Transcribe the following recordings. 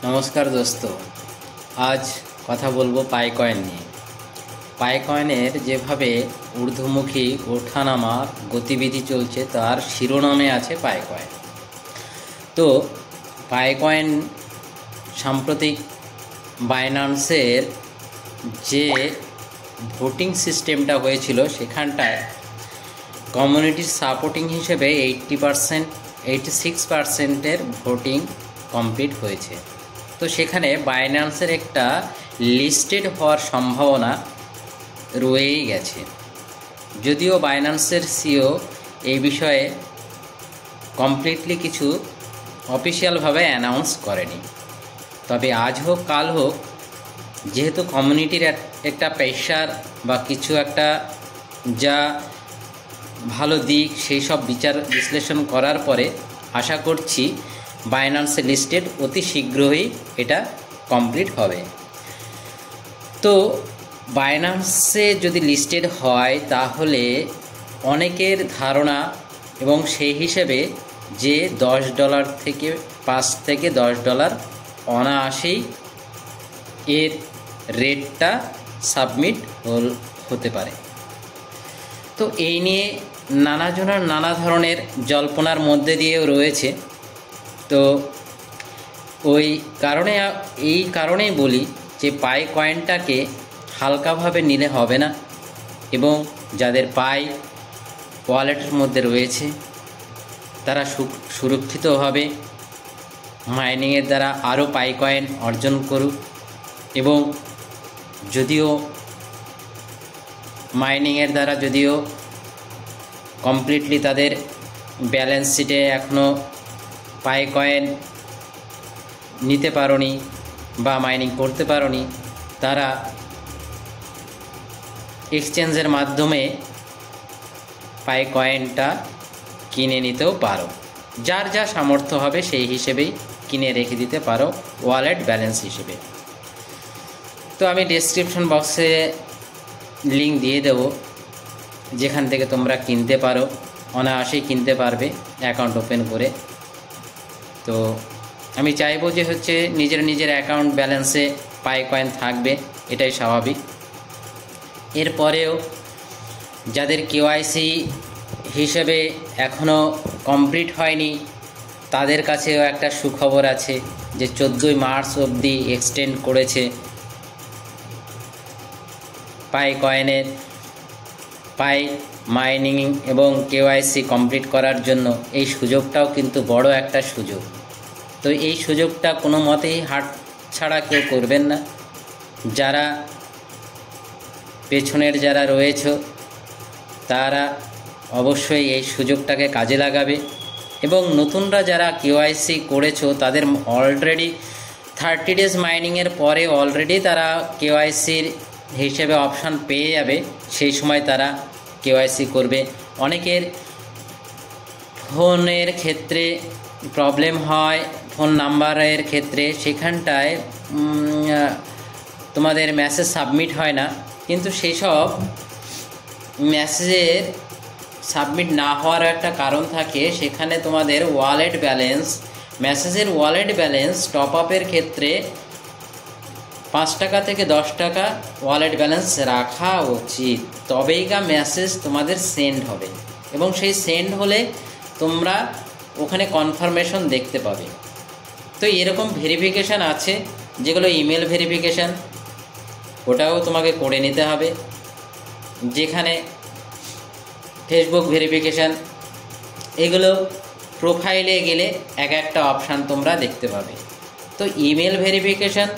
নমস্কার দোস্ত, আজ কথা বলবো পাই কয়েন নিয়ে। পাই কয়েনের যেভাবে ঊর্ধ্বমুখী ওঠানামা গতিবিধি চলছে তার শিরোনামে আছে পাই কয়েন। তো পাই কয়েন সাম্প্রতিক বাইন্যান্সের যে ভোটিং সিস্টেমটা হয়েছিল সেখানটায় কমিউনিটির সাপোর্টিং হিসেবে 86%-এর ভোটিং কমপ্লিট হয়েছে। তো সেখানে বাইন্যান্সের একটা লিস্টেড হওয়ার সম্ভাবনা রয়েই গেছে, যদিও বাইন্যান্সের সিও এই বিষয়ে কমপ্লিটলি কিছু অফিসিয়ালভাবে অ্যানাউন্স করেনি। তবে আজ হোক কাল হোক, যেহেতু কমিউনিটির একটা প্রেশার বা কিছু একটা যা ভালো দিক সেই সব বিচার বিশ্লেষণ করার পরে আশা করছি বাইন্যান্সে লিস্টেড অতি শীঘ্রই এটা কমপ্লিট হবে। তো বাইন্যান্সে যদি লিস্টেড হয় তাহলে অনেকের ধারণা এবং সেই হিসেবে যে $10 থেকে $5 থেকে $10 অনায়াসেই এর রেটটা সাবমিট হতে পারে। তো এই নিয়ে নানাজনের নানা ধরনের জল্পনার মধ্যে দিয়েও রয়েছে। তো এই কারণেই বলি যে পাই কয়েনটাকে হালকাভাবে নিলে হবে না, এবং যাদের পাই ওয়ালেটের মধ্যে রয়েছে তারা সুরক্ষিতভাবে মাইনিংয়ের দ্বারা আরও পাই কয়েন অর্জন করুক। এবং যদিও মাইনিংয়ের দ্বারা কমপ্লিটলি তাদের ব্যালেন্স শিটে এখনও পাই কয়েন নিতে পারোনি বা মাইনিং করতে পারোনি, তারা এক্সচেঞ্জের মাধ্যমে পাই কয়েনটা কিনে নিতেও পারো। যার যা সামর্থ্য হবে সেই হিসেবেই কিনে রেখে দিতে পারো ওয়ালেট ব্যালেন্স হিসেবে। তো আমি ডেসক্রিপশন বক্সে লিঙ্ক দিয়ে দেবো, যেখান থেকে তোমরা কিনতে পারো, অনায়াসেই কিনতে পারবে অ্যাকাউন্ট ওপেন করে। তো আমি চাইবো যে নিজের অ্যাকাউন্ট ব্যালেন্সে পাই কয়েন থাকবে, এটাই স্বাভাবিক। এরপরেও যাদের কেওয়াইসি হিসেবে এখনও কমপ্লিট হয়নি তাদের কাছেও একটা সুখবর আছে যে 14 মার্চ অবধি এক্সটেন্ড করেছে পাই কয়েনের পাই মাইনিং এবং কেওয়াইসি কমপ্লিট করার জন্য। এই সুযোগটাও কিন্তু বড় একটা সুযোগ। তো এই সুযোগটা কোনো মতেই হাতছাড়া কেউ করবেন না। যারা পেছনের যারা রয়েছে তারা অবশ্যই এই সুযোগটাকে কাজে লাগাবে, এবং নতুনরা যারা কেওয়াইসি করেছো তাদের অলরেডি 30 ডেজ মাইনিংয়ের পরে অলরেডি তারা কেওয়াইসির হিসেবে অপশান পেয়ে যাবে। সেই সময় তারা কেওয়াইসি করবে। অনেকের ফোনের ক্ষেত্রে প্রবলেম হয়, ফোন নাম্বারের ক্ষেত্রে, সেখানটায় তোমাদের মেসেজ সাবমিট হয় না। কিন্তু সেই সব মেসেজের সাবমিট না হওয়ার একটা কারণ থাকে। সেখানে তোমাদের ওয়ালেট ব্যালেন্স, মেসেজের ওয়ালেট ব্যালেন্স টপ আপের ক্ষেত্রে 5 টাকা থেকে 10 টাকা ওয়ালেট ব্যালেন্স রাখা উচিত, তবেই মেসেজ তোমাদের সেন্ড হবে। এবং সেই সেন্ড হলে তোমরা ওখানে কনফার্মেশন দেখতে পাবে। তো এরকম ভেরিফিকেশান আছে যেগুলো ইমেল ভেরিফিকেশান, ওটাও তোমাকে করে নিতে হবে। যেখানে ফেসবুক ভেরিফিকেশান, এগুলো প্রোফাইলে গেলে এক একটা অপশান তোমরা দেখতে পাবে। তো ইমেল ভেরিফিকেশান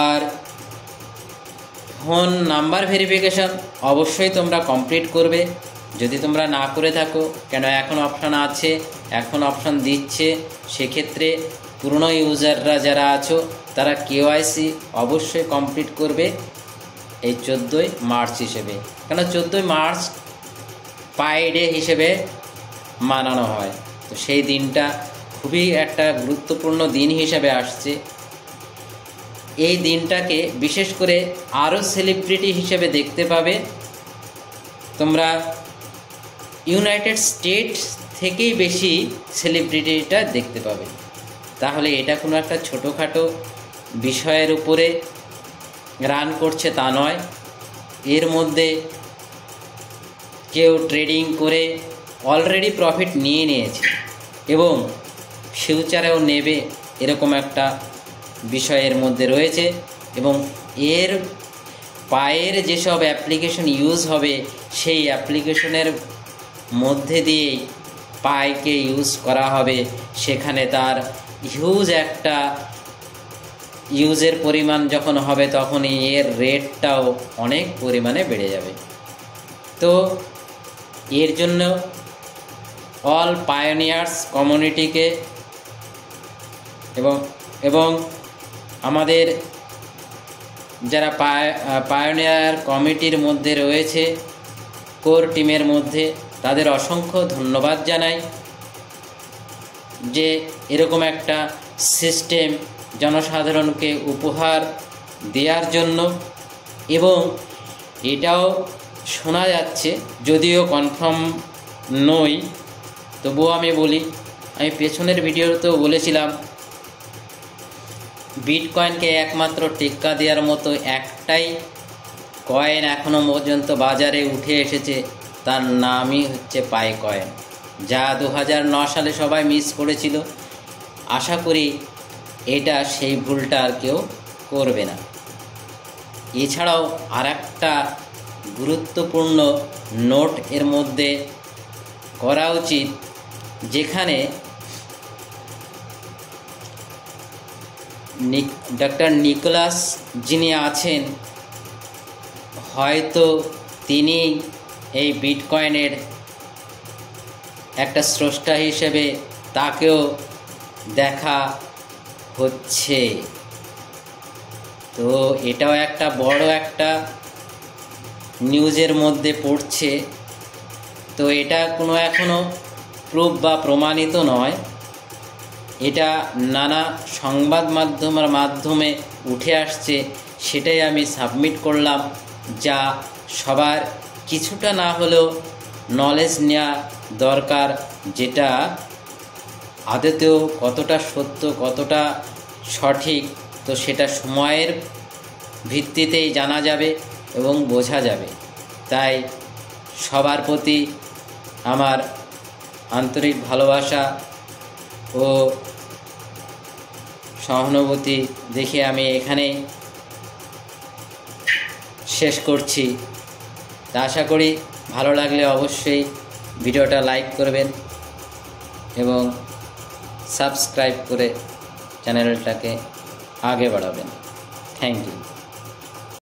আর ফোন নাম্বার ভেরিফিকেশান অবশ্যই তোমরা কমপ্লিট করবে। যদি তোমরা না করে থাকো, কেন এখন অপশান আছে, এখন অপশান দিচ্ছে, সেক্ষেত্রে পুরনো ইউজাররা যারা আছো তারা কেওয়াইসি অবশ্যই কমপ্লিট করবে এই 14 মার্চ হিসেবে। কেন 14 মার্চ পাই ডে হিসেবে মানানো হয়। তো সেই দিনটা খুবই একটা গুরুত্বপূর্ণ দিন হিসেবে আসছে। এই দিনটাকে বিশেষ করে আরও সেলিব্রিটি হিসেবে দেখতে পাবে তোমরা। ইউনাইটেড স্টেটস থেকেই বেশি সেলিব্রিটিটা দেখতে পাবে। তাহলে এটা কোনো একটা ছোটোখাটো বিষয়ের উপরে রান করছে তা নয়। এর মধ্যে কেউ ট্রেডিং করে অলরেডি প্রফিট নিয়ে নিয়েছে এবং ফিউচারেও নেবে, এরকম একটা বিষয়ের মধ্যে রয়েছে। এবং এর পায়ের যেসব অ্যাপ্লিকেশন ইউজ হবে সেই অ্যাপ্লিকেশনের মধ্যে দিয়েই পাইকে ইউজ করা হবে। সেখানে তার হিউজ একটা ইউজের পরিমাণ যখন হবে তখনই এর রেটটাও অনেক পরিমাণে বেড়ে যাবে। তো এর জন্য অল পায়োনিয়ার্স কমিউনিটিকে এবং আমাদের যারা পায়োনিয়ার কমিটির মধ্যে রয়েছে, কোর টিমের মধ্যে, তাদের অসংখ্য ধন্যবাদ জানাই যে এরকম একটা সিস্টেম জনসাধারণকে উপহার দেওয়ার জন্য। এবং এটাও শোনা যাচ্ছে, যদিও কনফার্ম নই, তবুও আমি বলি, আমি পেছনের ভিডিওতেও বলেছিলাম বিটকয়েনকে একমাত্র টেক্কা দেওয়ার মতো একটাই কয়েন এখনও পর্যন্ত বাজারে উঠে এসেছে, তার নামই হচ্ছে পাই কয়েন, যা 2009 সালে সবাই মিস করেছিল। আশা করি এটা সেই ভুলটা আর কেউ করবে না। এছাড়াও আর একটা গুরুত্বপূর্ণ নোট এর মধ্যে করা উচিত, যেখানে ডক্টর নিকোলাস যিনি আছেন, হয়তো তিনি এই বিটকয়েনের একটা স্রষ্টা হিসেবে তাকেও দেখা হচ্ছে। তো এটাও একটা বড় একটা নিউজের মধ্যে পড়ছে। তো এটা কোনো এখনও প্রুফ বা প্রমাণিত নয়, এটা নানা সংবাদ মাধ্যমে উঠে আসছে, সেটাই আমি সাবমিট করলাম, যা সবার কিছুটা না হলেও নলেজ নেওয়া দরকার, যেটা আদতেও কতটা সত্য কতটা সঠিক তো সেটা সময়ের ভিত্তিতেই জানা যাবে এবং বোঝা যাবে। তাই সবার প্রতি আমার আন্তরিক ভালোবাসা ও সহানুভূতি দেখে আমি এখানেই শেষ করছি। তা আশা করি ভালো লাগলে অবশ্যই ভিডিওটা লাইক করবেন এবং সাবস্ক্রাইব করে চ্যানেলটাকে আগে বাড়াবেন। Thank you.